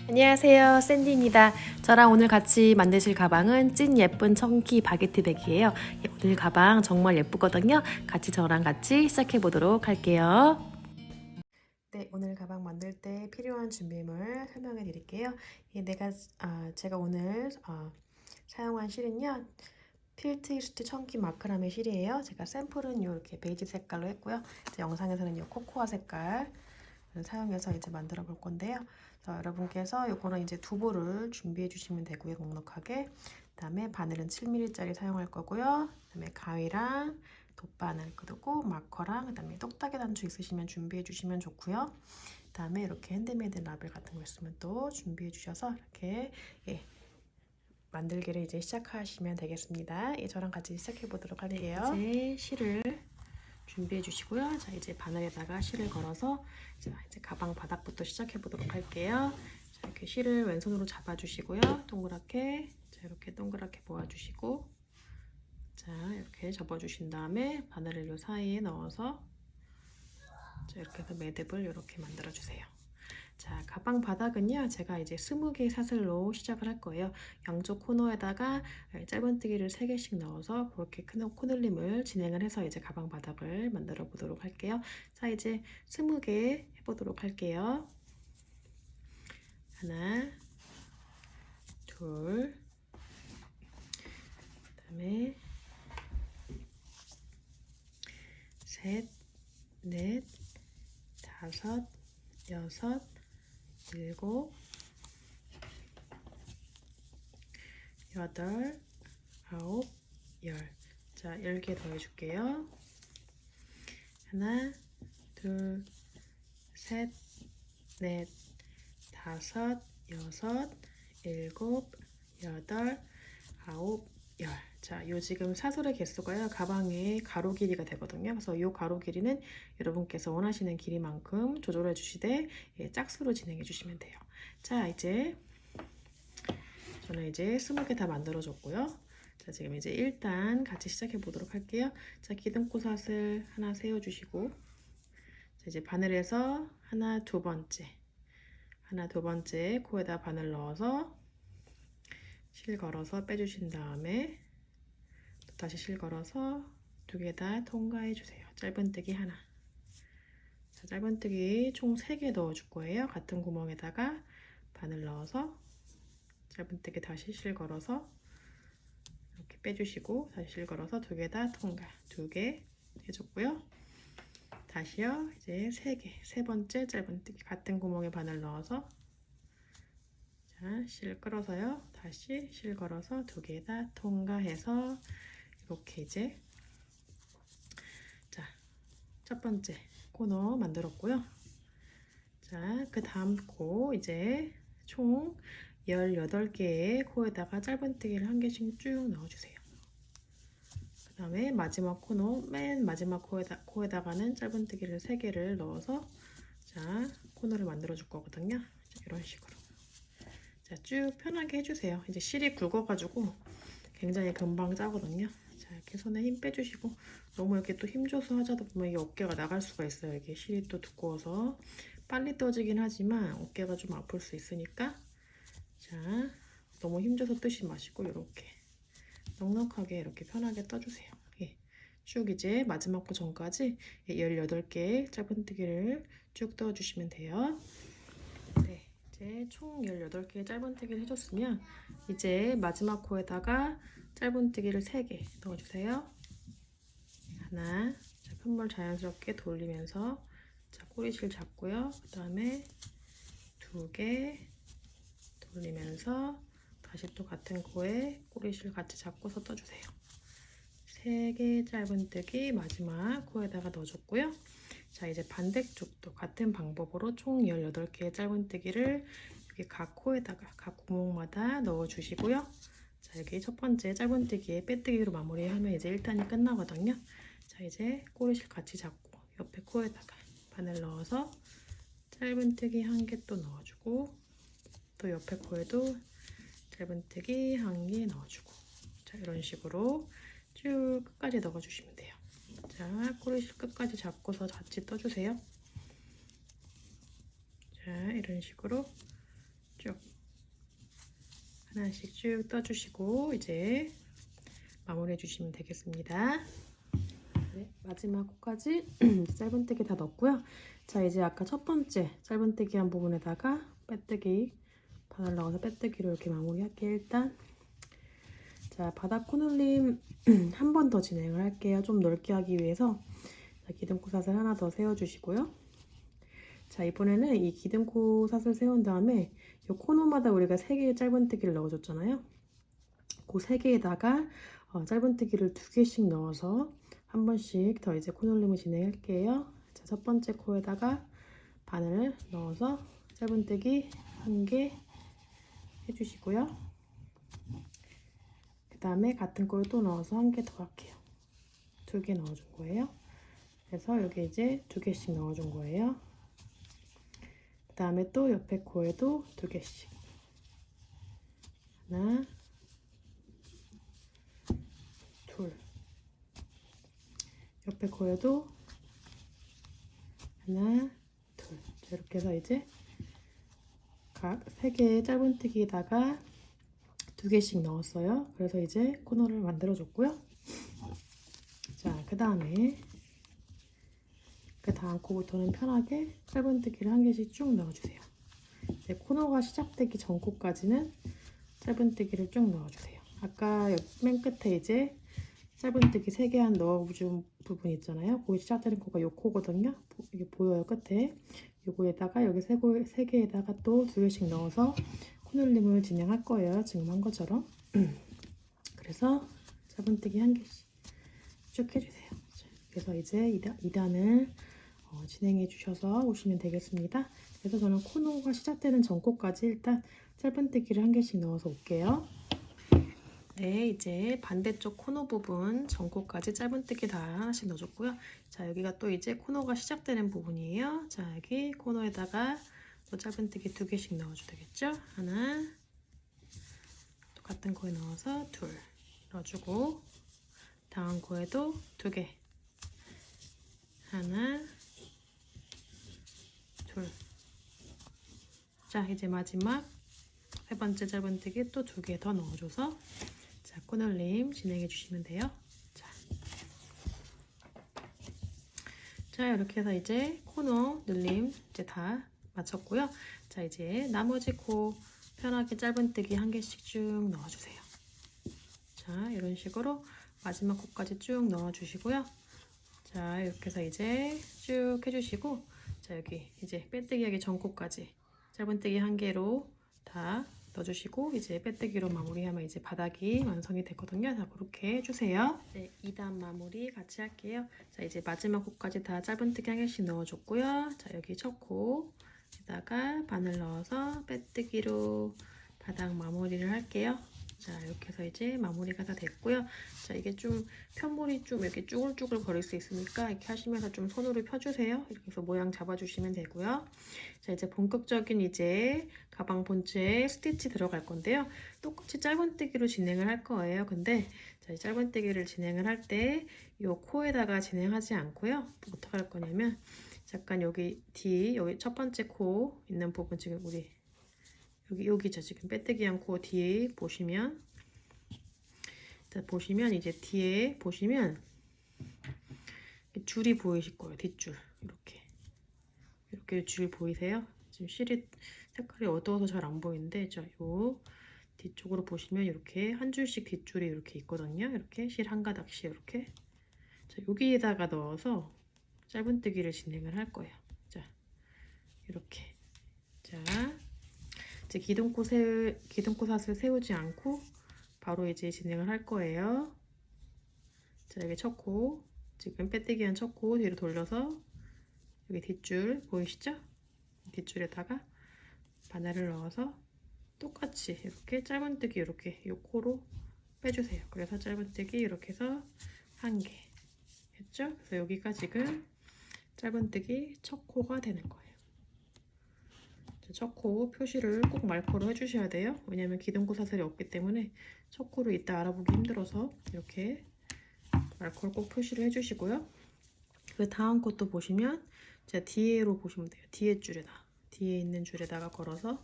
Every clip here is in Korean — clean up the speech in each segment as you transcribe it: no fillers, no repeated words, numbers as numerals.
안녕하세요, 샌디입니다. 저랑 오늘 같이 만드실 가방은 찐 예쁜 청키 바게트 백이에요. 오늘 가방 정말 예쁘거든요. 저랑 같이 시작해 보도록 할게요. 네, 오늘 가방 만들 때 필요한 준비물 설명해 드릴게요. 제가 오늘 사용한 실은요, 필트이스트 청키 마크라메 실이에요. 제가 샘플은 이렇게 베이지 색깔로 했고요. 영상에서는 이 코코아 색깔 사용해서 이제 만들어 볼 건데요. 여러분께서 요거는 이제 두부를 준비해 주시면 되고요. 넉넉하게. 그다음에 바늘은 7mm짜리 사용할 거고요. 그다음에 가위랑 돗바늘 그리고 마커랑 그다음에 똑딱이 단추 있으시면 준비해 주시면 좋고요. 그다음에 이렇게 핸드메이드 라벨 같은 거 있으면 또 준비해 주셔서 이렇게 만들기를 이제 시작하시면 되겠습니다. 저랑 같이 시작해 보도록 할게요. 이제 실을 준비해 주시고요. 자, 이제 바늘에다가 실을 걸어서 이제 가방 바닥부터 시작해 보도록 할게요. 자, 이렇게 실을 왼손으로 잡아 주시고요. 동그랗게, 자, 이렇게 동그랗게 모아 주시고, 자, 이렇게 접어 주신 다음에 바늘을 요 사이에 넣어서, 자, 이렇게 해서 매듭을 이렇게 만들어 주세요. 자, 가방 바닥은요, 제가 이제 20개 사슬로 시작을 할 거예요. 양쪽 코너에다가 짧은뜨기를 3개씩 넣어서 그렇게 큰 코늘림을 진행을 해서 이제 가방 바닥을 만들어 보도록 할게요. 자, 이제 20개 해보도록 할게요. 하나, 둘, 그다음에 셋, 넷, 다섯, 여섯, 일곱, 여덟, 아홉, 열. 자, 10개 더 해줄게요. 하나, 둘, 셋, 넷, 다섯, 여섯, 일곱, 여덟, 아홉, 열. 자, 요 지금 사슬의 개수가요, 가방의 가로 길이가 되거든요. 그래서 요 가로 길이는 여러분께서 원하시는 길이만큼 조절해 주시되 짝수로 진행해 주시면 돼요. 자, 이제 저는 이제 20개 다 만들어 줬고요. 자, 지금 이제 일단 같이 시작해 보도록 할게요. 자, 기둥코 사슬 하나 세워 주시고, 자, 이제 바늘에서 하나 두 번째 코에다 바늘 넣어서 실 걸어서 빼주신 다음에 또 다시 실 걸어서 2개 다 통과해 주세요. 짧은뜨기 하나. 자, 짧은뜨기 총 3개 넣어 줄 거예요. 같은 구멍에다가 바늘 넣어서 짧은뜨기 다시 실 걸어서 이렇게 빼주시고 다시 실 걸어서 2개 다 통과. 2개 해줬고요. 다시요. 이제 3개. 세 번째 짧은뜨기 같은 구멍에 바늘 넣어서, 자, 실 끌어서요. 다시 실 걸어서 2개 다 통과해서 이렇게 이제, 자, 첫 번째 코너 만들었고요. 자, 그 다음 코 이제 총 18개의 코에다가 짧은뜨기를 1개씩 쭉 넣어주세요. 그 다음에 마지막 코너, 맨 마지막 코에다가는 짧은뜨기를 3개를 넣어서, 자, 코너를 만들어 줄 거거든요. 자, 이런 식으로. 자, 쭉 편하게 해주세요. 이제 실이 굵어가지고 굉장히 금방 짜거든요. 자, 이렇게 손에 힘 빼주시고, 너무 이렇게 또 힘줘서 하자다 보면 이 어깨가 나갈 수가 있어요. 이게 실이 또 두꺼워서 빨리 떠지긴 하지만 어깨가 좀 아플 수 있으니까, 자, 너무 힘줘서 뜨지 마시고 이렇게 넉넉하게 이렇게 편하게 떠주세요. 예. 쭉 이제 마지막 코 전까지 18개 짧은뜨기를 쭉 떠주시면 돼요. 네, 이제 총 18개의 짧은뜨기를 해줬으면 이제 마지막 코에다가 짧은뜨기를 3개 넣어주세요. 하나, 자, 편물 자연스럽게 돌리면서, 자, 꼬리실 잡고요. 그 다음에 2개 돌리면서 다시 또 같은 코에 꼬리실 같이 잡고서 떠주세요. 3개 짧은뜨기 마지막 코에다가 넣어줬고요. 자, 이제 반대쪽도 같은 방법으로 총 18개의 짧은뜨기를 여기 각 코에다가 각 구멍마다 넣어주시고요. 자, 여기 첫 번째 짧은뜨기에 빼뜨기로 마무리하면 이제 1단이 끝나거든요. 자, 이제 꼬리실 같이 잡고 옆에 코에다가 바늘 넣어서 짧은뜨기 1개 또 넣어주고, 또 옆에 코에도 짧은뜨기 1개 넣어주고, 자, 이런 식으로 쭉 끝까지 넣어주시면 돼요. 자, 꼬리실 끝까지 잡고서 같이 떠주세요. 자, 이런 식으로 쭉 하나씩 쭉 떠주시고 이제 마무리해 주시면 되겠습니다. 네, 마지막 코까지 짧은뜨기 다 넣었고요. 자, 이제 아까 첫 번째 짧은뜨기 한 부분에다가 빼뜨기 바늘 넣어서 빼뜨기로 이렇게 마무리할게요. 일단 자, 바닥 코놀림 한 번 더 진행을 할게요. 좀 넓게 하기 위해서 자, 기둥코 사슬 하나 더 세워주시고요. 자, 이번에는 이 기둥코 사슬 세운 다음에 이 코너마다 우리가 3개의 짧은뜨기를 넣어줬잖아요. 그 3개에다가 짧은뜨기를 2개씩 넣어서 한 번씩 더 이제 코놀림을 진행할게요. 자, 첫 번째 코에다가 바늘 넣어서 짧은뜨기 1개 해주시고요. 그 다음에 같은 코를 또 넣어서 1개 더 할게요. 2개 넣어준 거예요. 그래서 여기 이제 2개씩 넣어준 거예요. 그 다음에 또 옆에 코에도 2개씩. 하나, 둘. 옆에 코에도 하나, 둘. 자, 이렇게 해서 이제 각 3개의 짧은뜨기에다가 2개씩 넣었어요. 그래서 이제 코너를 만들어 줬고요. 자, 그 다음에 그 다음 코부터는 편하게 짧은뜨기를 1개씩 쭉 넣어주세요. 네, 코너가 시작되기 전 코까지는 짧은뜨기를 쭉 넣어주세요. 아까 맨 끝에 이제 짧은뜨기 3개 한 넣어준 부분 있잖아요. 거기 시작되는 코가 요 코거든요. 이게 보여요, 끝에. 요거에다가 여기 3개에다가 또 2개씩 넣어서 코놀림을 진행할 거예요. 지금 한 것처럼. 그래서 짧은뜨기 1개씩 쭉 해주세요. 그래서 이제 2단을 진행해 주셔서 오시면 되겠습니다. 그래서 저는 코너가 시작되는 전코까지 일단 짧은뜨기를 1개씩 넣어서 올게요. 네, 이제 반대쪽 코너 부분 전코까지 짧은뜨기 다 하나씩 넣어줬고요. 자, 여기가 또 이제 코너가 시작되는 부분이에요. 자, 여기 코너에다가 또 짧은뜨기 2개씩 넣어줘도 되겠죠? 하나, 똑같은 코에 넣어서 2 넣어주고 다음 코에도 2개 하나, 둘. 자, 이제 마지막 3번째 짧은뜨기 또 2개 더 넣어줘서 자, 코놀림 진행해 주시면 돼요. 자, 이렇게 해서 이제 코너 늘림 이제 다 마쳤고요. 자, 이제 나머지 코 편하게 짧은뜨기 1개씩 쭉 넣어주세요. 자, 이런 식으로 마지막 코까지 쭉 넣어주시고요. 자, 이렇게 해서 이제 쭉 해주시고 자, 여기 이제 빼뜨기 하기 전 코까지 짧은뜨기 1개로 다 넣어주시고 이제 빼뜨기로 마무리하면 이제 바닥이 완성이 되거든요. 자, 그렇게 해주세요. 네, 2단 마무리 같이 할게요. 자, 이제 마지막 코까지 다 짧은뜨기 1개씩 넣어줬고요. 자, 여기 첫 코에다가 바늘 넣어서 빼뜨기로 바닥 마무리를 할게요. 자, 이렇게 해서 이제 마무리가 다 됐고요. 자, 이게 좀 편물이 좀 이렇게 쭈글쭈글 거릴 수 있으니까 이렇게 하시면서 좀 손으로 펴주세요. 이렇게 해서 모양 잡아주시면 되고요. 자, 이제 본격적인 이제 가방 본체에 스티치 들어갈 건데요. 똑같이 짧은뜨기로 진행을 할 거예요. 근데 자, 이 짧은뜨기를 진행을 할 때 이 코에다가 진행하지 않고요. 어떻게 할 거냐면 잠깐 여기 여기 첫 번째 코 있는 부분 지금 우리 여기죠. 지금 빼뜨기한 코 뒤에 보시면 자, 보시면 이제 뒤에 보시면 줄이 보이실 거예요. 뒷줄 이렇게 줄 보이세요? 지금 실이 색깔이 어두워서 잘 안 보이는데 자, 요 뒤쪽으로 보시면 이렇게 한 줄씩 뒷줄이 이렇게 있거든요. 이렇게 실 한 가닥씩 이렇게 자, 여기에다가 넣어서 짧은뜨기를 진행을 할 거예요. 자, 이렇게 자. 이제 기둥코 사슬 세우지 않고 바로 이제 진행을 할 거예요. 자, 여기 첫 코, 지금 빼뜨기 한 첫 코 뒤로 돌려서 여기 뒷줄 보이시죠? 뒷줄에다가 바늘을 넣어서 똑같이 이렇게 짧은뜨기 이렇게 이 코로 빼주세요. 그래서 짧은뜨기 이렇게 해서 1개 했죠? 그래서 여기가 지금 짧은뜨기 첫 코가 되는 거예요. 첫 코 표시를 꼭 말코로 해주셔야 돼요. 왜냐면 기둥코 사슬이 없기 때문에 첫 코를 이따 알아보기 힘들어서 이렇게 말코를 꼭 표시를 해주시고요. 그 다음 것도 보시면 제가 뒤에로 보시면 돼요. 뒤에 있는 줄에다가 걸어서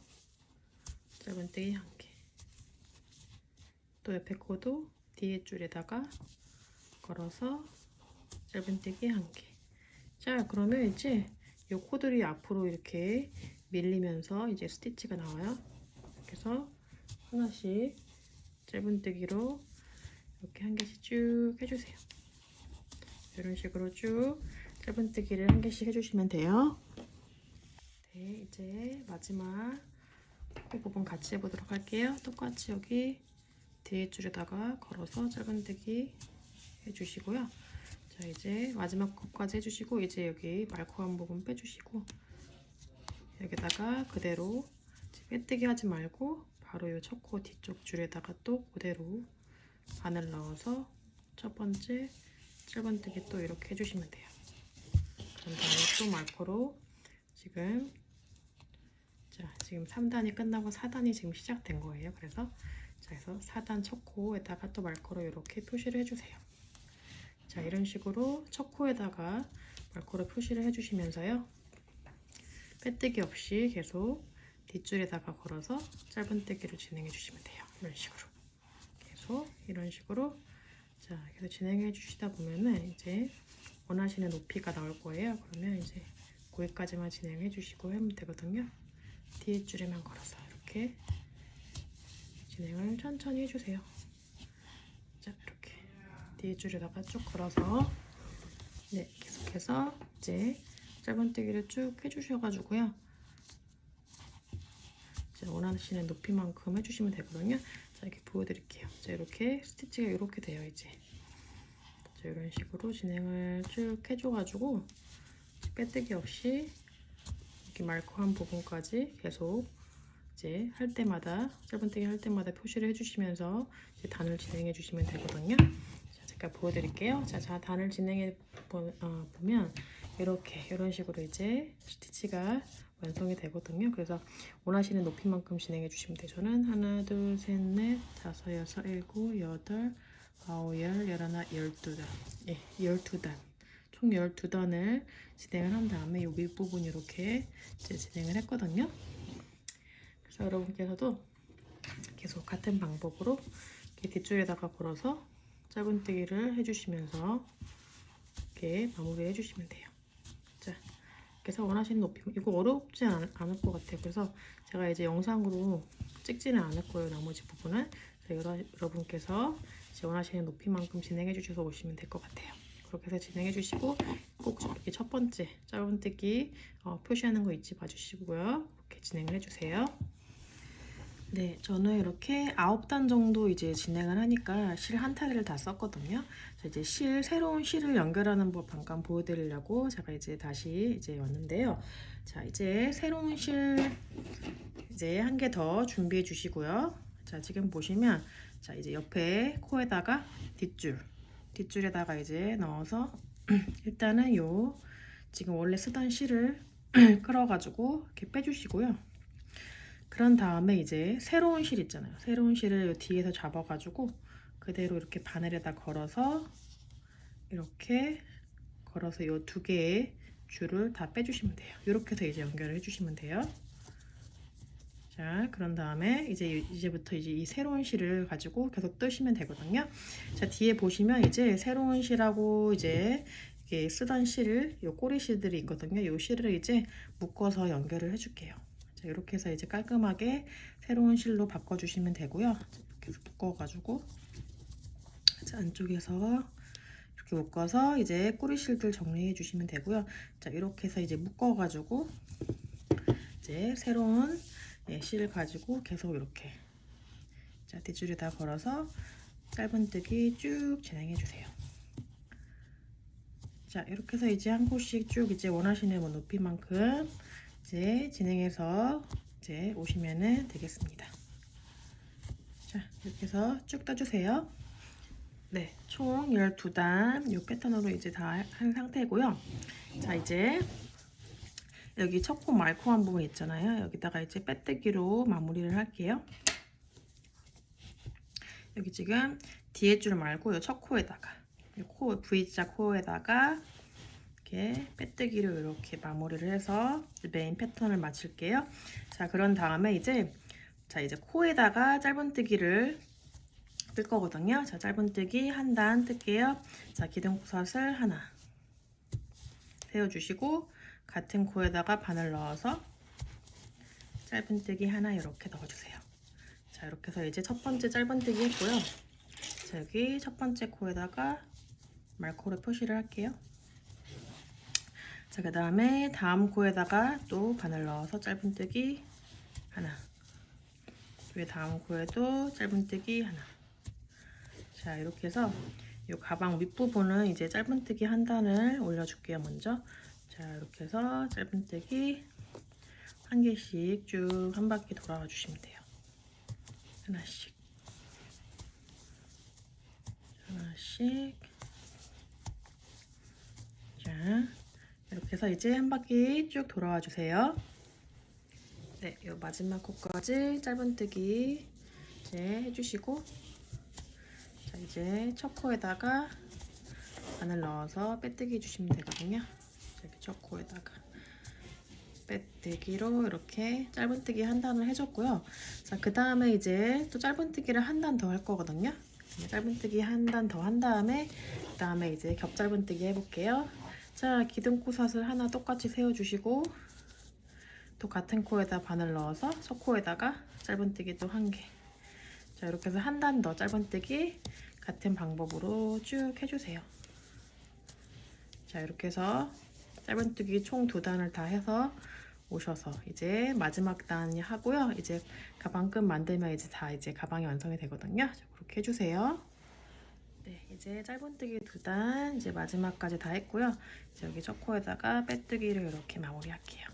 짧은뜨기 1개. 또 옆에 코도 뒤에 줄에다가 걸어서 짧은뜨기 1개. 자, 그러면 이제 이 코들이 앞으로 이렇게 밀리면서 이제 스티치가 나와요. 그래서 하나씩 짧은뜨기로 이렇게 1개씩 쭉 해주세요. 이런 식으로 쭉 짧은뜨기를 1개씩 해주시면 돼요. 네, 이제 마지막 코 부분 같이 해보도록 할게요. 똑같이 여기 뒤에 줄에다가 걸어서 짧은뜨기 해주시고요. 자, 이제 마지막 코까지 해주시고 이제 여기 말코한 부분 빼주시고 여기다가 그대로 빼뜨기 하지 말고 바로 이 첫 코 뒤쪽 줄에다가 또 그대로 바늘 넣어서 첫 번째 짧은뜨기 또 이렇게 해주시면 돼요. 그런 다음에 또 말코로 지금 3단이 끝나고 4단이 지금 시작된 거예요. 그래서 4단 첫 코에다가 또 말코로 이렇게 표시를 해주세요. 자, 이런 식으로 첫 코에다가 말코로 표시를 해주시면서요. 빼뜨기 없이 계속 뒷줄에다가 걸어서 짧은뜨기를 진행해 주시면 돼요. 이런 식으로 계속 이런 식으로 계속 진행해 주시다 보면은 이제 원하시는 높이가 나올 거예요. 그러면 이제 거기까지만 진행해 주시고 하면 되거든요. 뒤에 줄에만 걸어서 이렇게 진행을 천천히 해주세요. 자, 이렇게 뒤에 줄에다가 쭉 걸어서 계속해서 이제 짧은뜨기를 쭉 해주셔가지고요. 원하시는 높이만큼 해주시면 되거든요. 자, 이렇게 보여드릴게요. 자, 이렇게 스티치가 이렇게 돼요. 이제 이런 식으로 진행을 쭉 해줘가지고 빼뜨기 없이 이렇게 말코한 부분까지 계속 이제 할 때마다 짧은뜨기 할 때마다 표시를 해주시면서 이제 단을 진행해 주시면 되거든요. 자, 제가 보여드릴게요. 자, 단을 진행해 보면 이렇게 이런 식으로 이제 스티치가 완성이 되거든요. 그래서 원하시는 높이만큼 진행해 주시면 돼요. 저는 하나, 둘, 셋, 넷, 다섯, 여섯, 일곱, 여덟, 아홉, 열, 열하나, 12단. 예, 12단. 총 12단을 진행을 한 다음에 이 윗부분 이렇게 이제 진행을 했거든요. 그래서 여러분께서도 계속 같은 방법으로 이렇게 뒷줄에다가 걸어서 짧은뜨기를 해주시면서 이렇게 마무리 해주시면 돼요. 자, 그래서 원하시는 높이, 이거 어렵지 않을 것 같아요. 그래서 제가 이제 영상으로 찍지는 않을 거예요. 나머지 부분은 여러분께서 이제 원하시는 높이만큼 진행해 주셔서 오시면 될 것 같아요. 그렇게 해서 진행해 주시고 꼭 이렇게 첫 번째 짧은뜨기 표시하는 거 잊지 마주시고요. 이렇게 진행을 해주세요. 네, 저는 이렇게 9단 정도 이제 진행을 하니까 실 한 타리를 다 썼거든요. 자, 이제 새로운 실을 연결하는 법 잠깐 보여드리려고 제가 이제 다시 이제 왔는데요. 자, 이제 새로운 실 이제 한 개 더 준비해 주시고요. 자, 지금 보시면 자, 이제 옆에 코에다가 뒷줄에다가 이제 넣어서 일단은 지금 원래 쓰던 실을 끌어가지고 이렇게 빼주시고요. 그런 다음에 이제 새로운 실 있잖아요. 새로운 실을 뒤에서 잡아가지고 그대로 이렇게 바늘에다 걸어서 이렇게 걸어서 이 2개의 줄을 다 빼주시면 돼요. 이렇게 해서 이제 연결을 해주시면 돼요. 자, 그런 다음에 이제부터 이제 이 새로운 실을 가지고 계속 뜨시면 되거든요. 자, 뒤에 보시면 이제 새로운 실하고 이제 이렇게 쓰던 실을 요 꼬리 실들이 있거든요. 요 실을 이제 묶어서 연결을 해줄게요. 자, 이렇게 해서 이제 깔끔하게 새로운 실로 바꿔주시면 되고요. 이렇게 해서 묶어가지고 자, 안쪽에서 이렇게 묶어서 이제 꼬리 실들 정리해 주시면 되고요. 자, 이렇게 해서 이제 묶어가지고 이제 새로운 실을 가지고 계속 이렇게 자, 뒷줄에다 걸어서 짧은뜨기 쭉 진행해 주세요. 자, 이렇게 해서 이제 한 코씩 쭉 이제 원하시는 높이만큼 이제 진행해서 이제 오시면은 되겠습니다. 자, 이렇게 해서 쭉 떠주세요. 네, 총 12단 이 패턴으로 이제 다 한 상태고요. 자, 이제 여기 첫 코 말코한 부분 있잖아요. 여기다가 이제 빼뜨기로 마무리를 할게요. 여기 지금 뒤에 줄 말고 이 첫 코에다가 V자 코에다가 이렇게 빼뜨기로 이렇게 마무리를 해서 메인 패턴을 마칠게요. 자, 그런 다음에 이제 자, 이제 코에다가 짧은뜨기를 뜰 거거든요. 자, 짧은뜨기 한 단 뜰게요. 자, 기둥꽃을 하나 세워주시고 같은 코에다가 바늘 넣어서 짧은뜨기 하나 이렇게 넣어주세요. 자, 이렇게 해서 이제 첫 번째 짧은뜨기 했고요. 자, 여기 첫 번째 코에다가 말코로 표시를 할게요. 자, 그 다음에 다음 코에다가 또 바늘 넣어서 짧은뜨기 하나, 그 다음 코에도 짧은뜨기 하나. 자, 이렇게 해서 이 가방 윗부분은 이제 짧은뜨기 한 단을 올려줄게요. 먼저. 자, 이렇게 해서 짧은뜨기 한 개씩 쭉 한 바퀴 돌아와 주시면 돼요. 하나씩, 하나씩. 자, 이렇게 해서 이제 한 바퀴 쭉 돌아와 주세요. 네, 이 마지막 코까지 짧은뜨기 이제 해주시고, 자, 이제 첫 코에다가 바늘 넣어서 빼뜨기 해주시면 되거든요. 이렇게 첫 코에다가 빼뜨기로 이렇게 짧은뜨기 한 단을 해줬고요. 자, 그 다음에 이제 또 짧은뜨기를 한 단 더 할 거거든요. 짧은뜨기 한 단 더 한 다음에 그 다음에 이제 겹짧은뜨기 해볼게요. 자, 기둥코삿을 하나 똑같이 세워주시고 또 같은 코에다 바늘 넣어서 첫 코에다가 짧은뜨기 또 한 개. 자, 이렇게 해서 한 단 더 짧은뜨기 같은 방법으로 쭉 해주세요. 자, 이렇게 해서 짧은뜨기 총 두 단을 다 해서 오셔서 이제 마지막 단이 하고요. 이제 가방끈 만들면 이제 다 이제 가방이 완성이 되거든요. 자, 그렇게 해주세요. 네, 이제 짧은뜨기 두 단 이제 마지막까지 다 했고요. 이제 여기 첫 코에다가 빼뜨기를 이렇게 마무리할게요.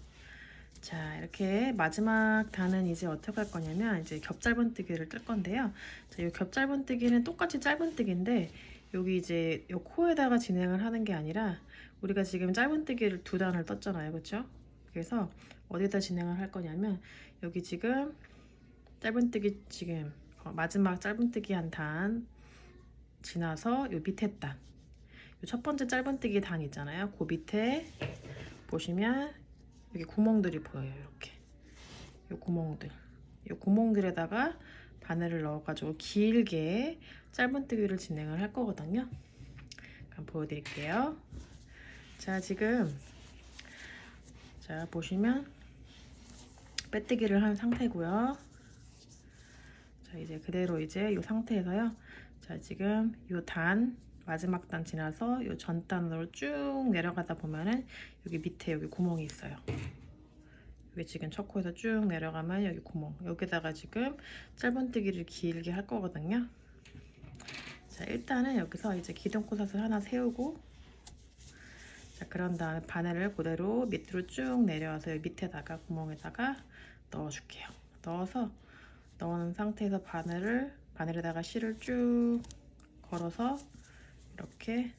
자, 이렇게 마지막 단은 이제 어떻게 할 거냐면 이제 겹짧은뜨기를 뜰 건데요. 자, 이 겹짧은뜨기는 똑같이 짧은뜨기인데 여기 이제 이 코에다가 진행을 하는 게 아니라 우리가 지금 짧은뜨기를 두 단을 떴잖아요, 그렇죠? 그래서 어디다 진행을 할 거냐면 여기 지금 짧은뜨기 지금 마지막 짧은뜨기 한 단 지나서 요 밑에 단, 요 첫 번째 짧은뜨기 단 있잖아요. 그 밑에 보시면 여기 구멍들이 보여요. 이렇게 요 구멍들, 요 구멍들에다가 바늘을 넣어가지고 길게 짧은뜨기를 진행을 할 거거든요. 한번 보여드릴게요. 자, 지금 자 보시면 빼뜨기를 한 상태고요. 자, 이제 그대로 이제 이 상태에서요. 자, 지금 요 단 마지막 단 지나서 요 전 단으로 쭉 내려가다 보면은 여기 밑에 여기 구멍이 있어요. 여기 지금 첫 코에서 쭉 내려가면 여기 구멍, 여기다가 지금 짧은뜨기를 길게 할 거거든요. 자, 일단은 여기서 이제 기둥코삿을 하나 세우고, 자, 그런 다음에 바늘을 그대로 밑으로 쭉 내려와서 여기 밑에다가 구멍에다가 넣어줄게요. 넣어서 넣은 상태에서 바늘에다가 실을 쭉 걸어서 이렇게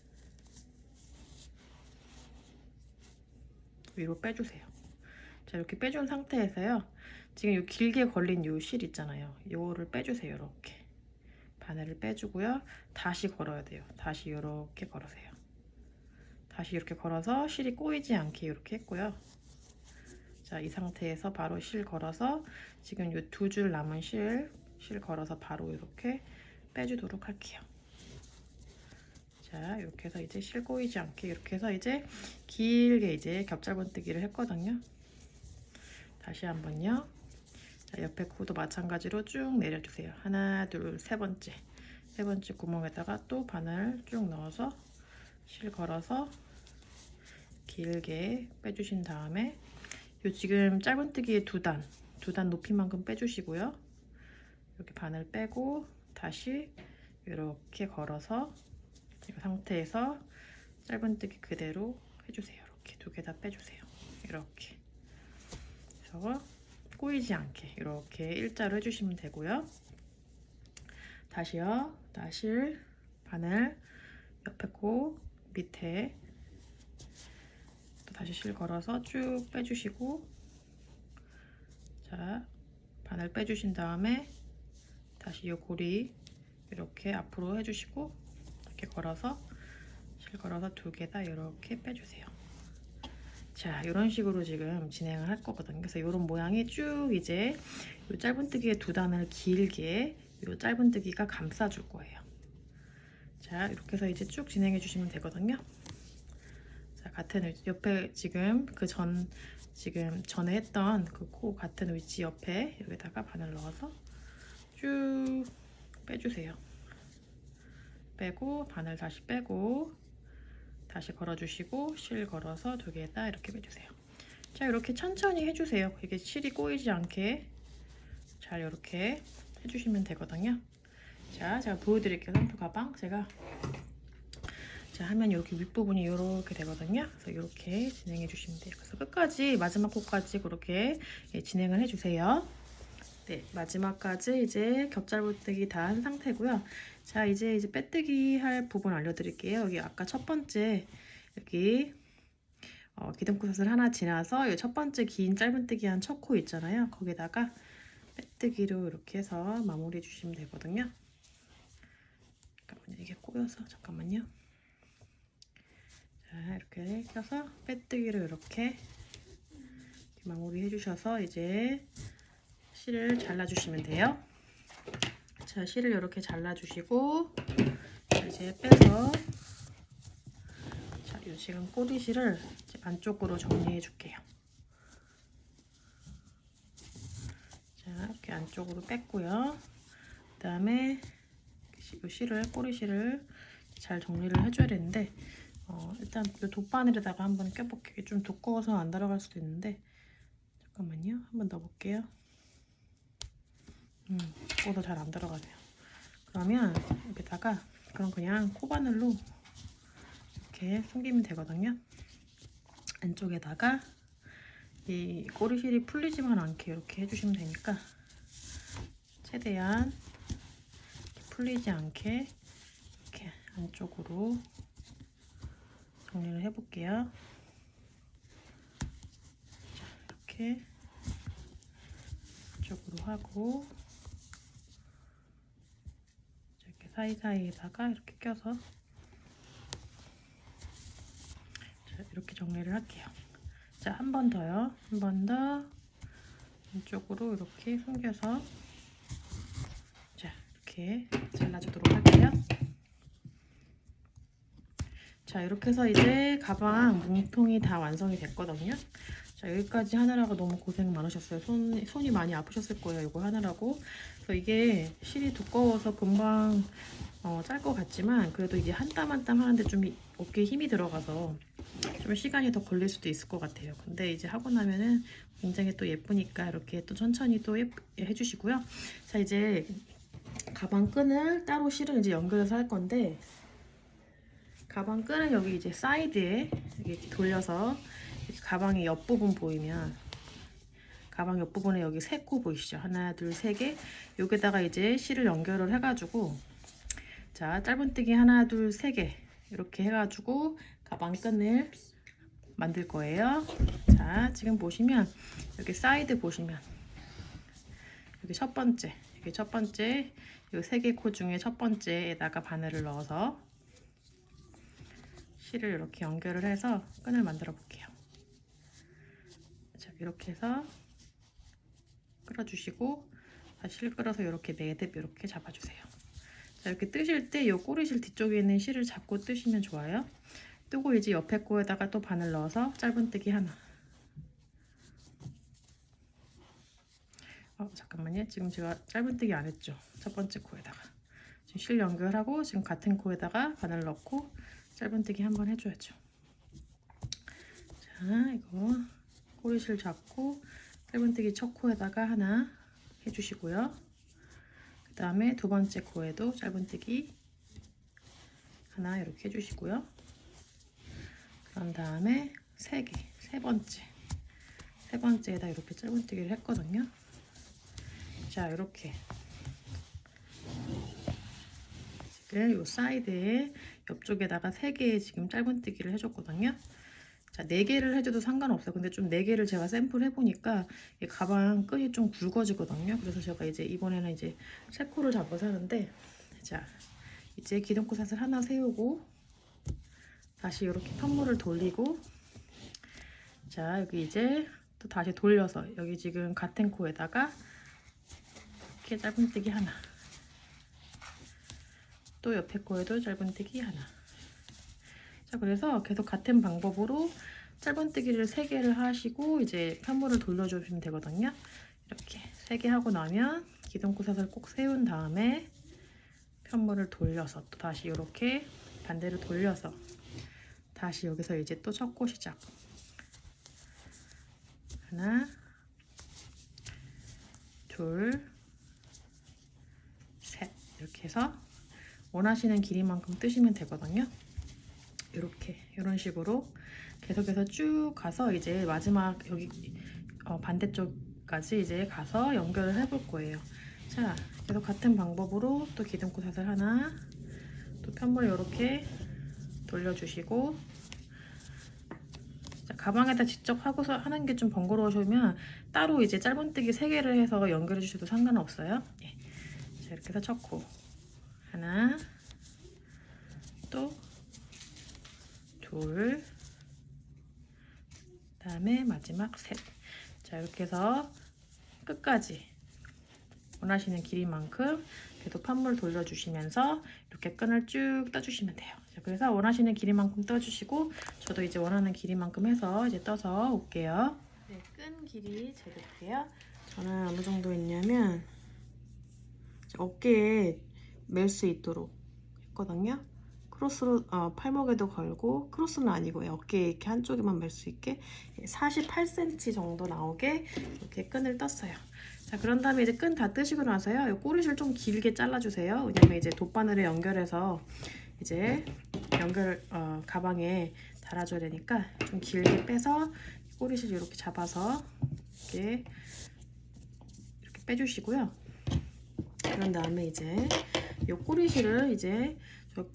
위로 빼주세요. 자, 이렇게 빼준 상태에서요. 지금 요 길게 걸린 요 실 있잖아요. 요거를 빼주세요. 이렇게 바늘을 빼주고요. 다시 걸어야 돼요. 다시 이렇게 걸으세요. 다시 이렇게 걸어서 실이 꼬이지 않게 이렇게 했고요. 자, 이 상태에서 바로 실 걸어서 지금 요 두 줄 남은 실 걸어서 바로 이렇게 빼주도록 할게요. 자, 이렇게 해서 이제 실 꼬이지 않게 이렇게 해서 이제 길게 이제 겹짧은뜨기를 했거든요. 다시 한번요. 자, 옆에 코도 마찬가지로 쭉 내려주세요. 하나, 둘, 세 번째 구멍에다가 또 바늘 쭉 넣어서 실 걸어서 길게 빼주신 다음에 요 지금 짧은뜨기의 두 단 높이만큼 빼주시고요. 이렇게 바늘 빼고 다시 이렇게 걸어서 이 상태에서 짧은뜨기 그대로 해주세요. 이렇게 두 개 다 빼주세요. 이렇게 그래서 꼬이지 않게 이렇게 일자로 해주시면 되고요. 다시요. 다시 바늘 옆에 코 밑에 또 다시 실 걸어서 쭉 빼주시고, 자, 바늘 빼주신 다음에 다시 이 고리 이렇게 앞으로 해주시고 이렇게 걸어서 실 걸어서 두 개 다 이렇게 빼주세요. 자, 이런 식으로 지금 진행을 할 거거든요. 그래서 이런 모양이 쭉 이제 이 짧은뜨기의 두 단을 길게 이 짧은뜨기가 감싸줄 거예요. 자, 이렇게 해서 이제 쭉 진행해 주시면 되거든요. 자, 같은 옆에 지금 지금 전에 했던 그 코 같은 위치 옆에 여기다가 바늘 넣어서 쭉 빼주세요. 빼고 바늘 다시 빼고 다시 걸어주시고 실 걸어서 두 개에다 이렇게 빼주세요. 자, 이렇게 천천히 해주세요. 이게 실이 꼬이지 않게 잘 이렇게 해주시면 되거든요. 자, 제가 보여드릴게요. 상표 가방 제가 자 하면 이렇게 윗부분이 이렇게 되거든요. 그래서 이렇게 진행해 주시면 돼요. 그래서 끝까지 마지막 코까지 그렇게 진행을 해주세요. 네, 마지막까지 이제 겹잘부뜨기 다 한 상태고요. 자, 이제 빼뜨기 할 부분 알려드릴게요. 여기 아까 첫 번째 여기 기둥코섯을 하나 지나서 이 첫 번째 긴 짧은뜨기 한 첫 코 있잖아요. 거기다가 빼뜨기로 이렇게 해서 마무리해 주시면 되거든요. 잠깐만요, 이게 꼬여서 잠깐만요. 자, 이렇게 껴서 빼뜨기로 이렇게 마무리 해주셔서 이제 실을 잘라주시면 돼요. 자, 실을 이렇게 잘라주시고 이제 빼서 자, 이 지금 꼬리실을 안쪽으로 정리해 줄게요. 자, 이렇게 안쪽으로 뺐고요. 그 다음에 이 실을 꼬리실을 잘 정리를 해줘야 되는데 일단 이 돗바늘에다가 한번 껴볼게요. 좀 두꺼워서 안 들어갈 수도 있는데 잠깐만요. 한번 넣어볼게요. 두꺼워서 잘 안 들어가네요. 그러면 여기다가 그럼 그냥 코바늘로 이렇게 숨기면 되거든요. 안쪽에다가 이 꼬리실이 풀리지만 않게 이렇게 해주시면 되니까 최대한 풀리지 않게 이렇게 안쪽으로 정리를 해볼게요. 자, 이렇게 안쪽으로 하고 이렇게 사이사이에다가 이렇게 껴서 자, 이렇게 정리를 할게요. 자, 한 번 더요. 한 번 더 안쪽으로 이렇게 숨겨서 자, 이렇게 잘라주도록 할게요. 자, 이렇게 해서 이제 가방 몸통이 다 완성이 됐거든요. 자, 여기까지 하느라고 너무 고생 많으셨어요. 손이 많이 아프셨을 거예요. 이거 하느라고. 그래서 이게 실이 두꺼워서 금방 짤 것 같지만 그래도 이제 한 땀 한 땀 하는데 좀 어깨에 힘이 들어가서 좀 시간이 더 걸릴 수도 있을 것 같아요. 근데 이제 하고 나면은 굉장히 또 예쁘니까 이렇게 또 천천히 또 해주시고요. 자, 이제 가방 끈을 따로 실을 이제 연결해서 할 건데 가방 끈은 여기 이제 사이드에 이렇게 돌려서 이렇게 가방의 옆부분 보이면 가방 옆부분에 여기 세 코 보이시죠? 하나, 둘, 세 개. 여기다가 이제 실을 연결을 해가지고 자, 짧은뜨기 하나, 둘, 세 개 이렇게 해가지고 가방 끈을 만들 거예요. 자, 지금 보시면 여기 사이드 보시면 여기 첫 번째 이 세 개 코 중에 첫 번째에다가 바늘을 넣어서 실을 이렇게 연결을 해서 끈을 만들어 볼게요. 자, 이렇게 해서 끌어주시고 다시 실 끌어서 이렇게 매듭 이렇게 잡아주세요. 자, 이렇게 뜨실 때 이 꼬리실 뒤쪽에 있는 실을 잡고 뜨시면 좋아요. 뜨고 이제 옆에 코에다가 또 바늘 넣어서 짧은뜨기 하나. 잠깐만요. 지금 제가 짧은뜨기 안 했죠. 첫 번째 코에다가 지금 실 연결하고 지금 같은 코에다가 바늘 넣고 짧은뜨기 한번 해줘야죠. 자, 이거 꼬리실 잡고 짧은뜨기 첫 코에다가 하나 해주시고요. 그 다음에 두 번째 코에도 짧은뜨기 하나 이렇게 해주시고요. 그런 다음에 세 번째에다 이렇게 짧은뜨기를 했거든요. 자, 이렇게 지금 이 사이드에 옆쪽에다가 3개의 지금 짧은뜨기를 해줬거든요. 자, 4개를 해줘도 상관없어요. 근데 좀 4개를 제가 샘플 해보니까 이 가방 끈이 좀 굵어지거든요. 그래서 제가 이제 이번에는 이제 3코를 잡아서 하는데 자, 이제 기둥코삿을 하나 세우고 다시 이렇게 편물을 돌리고 자, 여기 이제 또 다시 돌려서 여기 지금 같은 코에다가 이렇게 짧은뜨기 하나, 또 옆에 코에도 짧은뜨기 하나. 자, 그래서 계속 같은 방법으로 짧은뜨기를 3개를 하시고 이제 편물을 돌려주시면 되거든요. 이렇게 3개 하고 나면 기둥코사슬 꼭 세운 다음에 편물을 돌려서 또 다시 이렇게 반대로 돌려서 다시 여기서 이제 또 첫 코 시작. 하나, 둘, 셋. 이렇게 해서 원하시는 길이만큼 뜨시면 되거든요. 이렇게 이런 식으로 계속해서 쭉 가서 이제 마지막 여기 반대쪽까지 이제 가서 연결을 해볼 거예요. 자, 계속 같은 방법으로 또 기둥코사슬 하나, 또 편물 이렇게 돌려주시고, 자, 가방에다 직접 하고서 하는 게 좀 번거로우시면 따로 이제 짧은뜨기 3개를 해서 연결해 주셔도 상관없어요. 예. 자, 이렇게 해서 첫 코 하나, 또 둘, 그다음에 마지막 셋. 자, 이렇게 해서 끝까지 원하시는 길이만큼 계속 판물 돌려주시면서 이렇게 끈을 쭉 떠주시면 돼요. 자, 그래서 원하시는 길이만큼 떠주시고 저도 이제 원하는 길이만큼 해서 이제 떠서 올게요. 네, 끈 길이 재볼게요. 저는 어느 정도 했냐면 어깨에 멜 수 있도록 했거든요. 크로스로 팔목에도 걸고, 크로스는 아니고 어깨에 이렇게 한쪽에만 멜 수 있게 48cm 정도 나오게 이렇게 끈을 떴어요. 자, 그런 다음에 이제 끈 다 뜨시고 나서요, 이 꼬리실 좀 길게 잘라주세요. 왜냐면 이제 돗바늘에 연결해서 이제 가방에 달아줘야 되니까 좀 길게 빼서 꼬리실 이렇게 잡아서 이렇게 빼주시고요. 그런 다음에 이제 이 꼬리실을 이제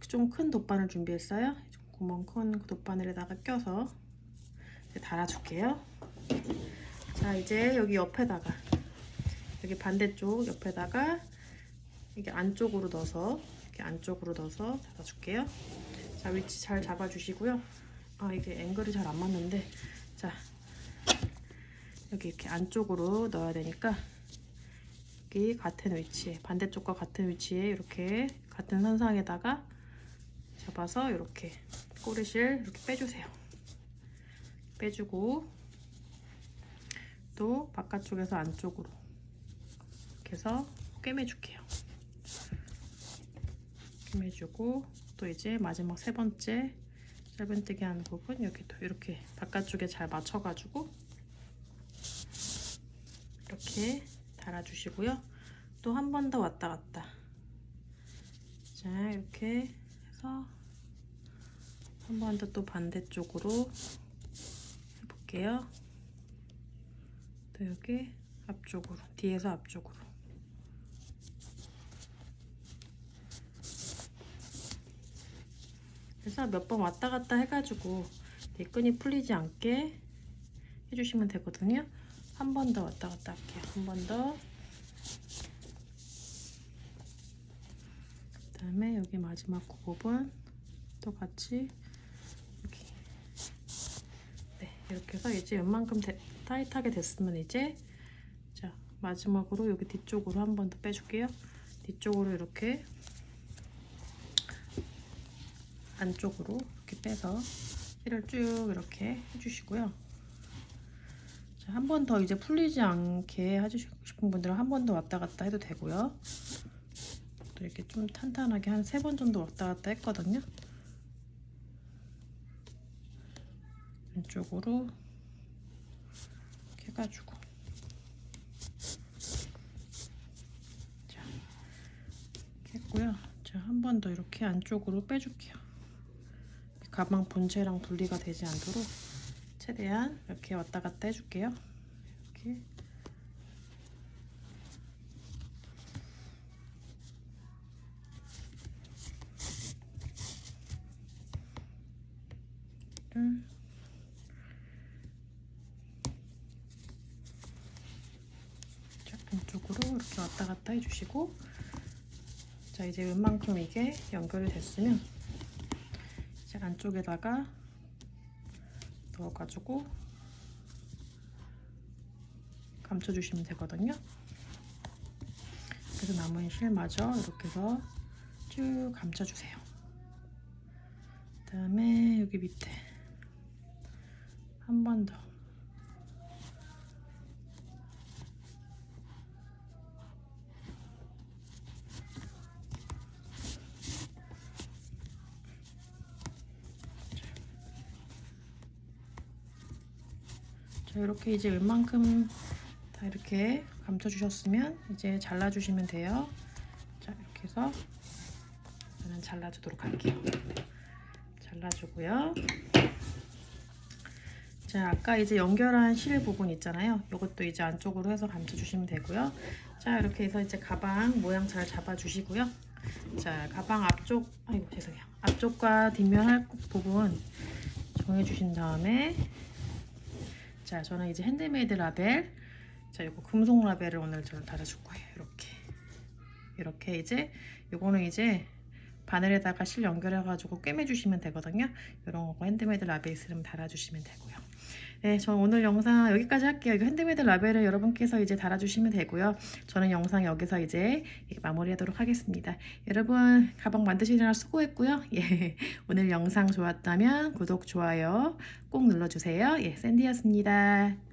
좀 큰 돗바늘 준비했어요. 구멍 큰 돗바늘에다가 껴서 이제 달아줄게요. 자, 이제 여기 옆에다가 여기 반대쪽 옆에다가 이게 안쪽으로 넣어서 이렇게 안쪽으로 넣어서 잡아줄게요. 자, 위치 잘 잡아주시고요. 이게 앵글이 잘 안 맞는데, 자, 여기 이렇게 안쪽으로 넣어야 되니까 여기 같은 위치에, 반대쪽과 같은 위치에 이렇게 같은 선상에다가 잡아서 이렇게 꼬리실 이렇게 빼주세요. 빼주고 또 바깥쪽에서 안쪽으로 이렇게 해서 꿰매줄게요. 꿰매주고 또 이제 마지막 3번째 짧은뜨기 하는 부분 여기도 이렇게 바깥쪽에 잘 맞춰가지고 이렇게 달아주시고요. 또 한 번 더 왔다 갔다. 자, 이렇게 해서 한 번 더 또 반대쪽으로 해볼게요. 또 여기 앞쪽으로, 뒤에서 앞쪽으로. 그래서 몇 번 왔다 갔다 해가지고 끈이 풀리지 않게 해주시면 되거든요. 한 번 더 왔다 갔다 할게요. 한 번 더. 그 다음에 여기 마지막 부분 또 같이 여기. 네, 이렇게 해서 이제 웬만큼 타이트하게 됐으면 이제 자, 마지막으로 여기 뒤쪽으로 한 번 더 빼줄게요. 뒤쪽으로 이렇게 안쪽으로 이렇게 빼서 실을 쭉 이렇게 해주시고요. 한 번 더 이제 풀리지 않게 해주시고 싶은 분들은 한 번 더 왔다 갔다 해도 되고요. 또 이렇게 좀 탄탄하게 한 3번 정도 왔다 갔다 했거든요. 왼쪽으로 이렇게 해가지고 자, 이렇게 했고요. 자, 한 번 더 이렇게 안쪽으로 빼줄게요. 가방 본체랑 분리가 되지 않도록 최대한 이렇게 왔다 갔다 해줄게요. 이렇게. 자, 안쪽으로 이렇게 왔다 갔다 해주시고, 자, 이제 웬만큼 이게 연결이 됐으면 이제 안쪽에다가 넣어가지고 감춰주시면 되거든요. 그래서 남은 실마저 이렇게 해서 쭉 감춰주세요. 그 다음에 여기 밑에 한 번 더. 자, 이렇게 이제 웬만큼 다 이렇게 감춰주셨으면 이제 잘라주시면 돼요. 자, 이렇게 해서 저는 잘라주도록 할게요. 잘라주고요. 자, 아까 이제 연결한 실 부분 있잖아요. 이것도 이제 안쪽으로 해서 감춰주시면 되고요. 자, 이렇게 해서 이제 가방 모양 잘 잡아주시고요. 자, 가방 앞쪽, 아이고 죄송해요. 앞쪽과 뒷면 할 부분 정해주신 다음에, 자, 저는 이제 핸드메이드 라벨, 자, 이거 금속 라벨을 오늘 저는 달아줄 거예요. 이렇게 이제 요거는 이제 바늘에다가 실 연결해가지고 꿰매주시면 되거든요. 이런 거 핸드메이드 라벨 있으면 달아주시면 되고요. 네, 저 오늘 영상 여기까지 할게요. 이거 핸드메이드 라벨을 여러분께서 이제 달아주시면 되고요. 저는 영상 여기서 이제 마무리하도록 하겠습니다. 여러분 가방 만드시느라 수고했고요. 예, 오늘 영상 좋았다면 구독, 좋아요 꼭 눌러주세요. 예, 샌디였습니다.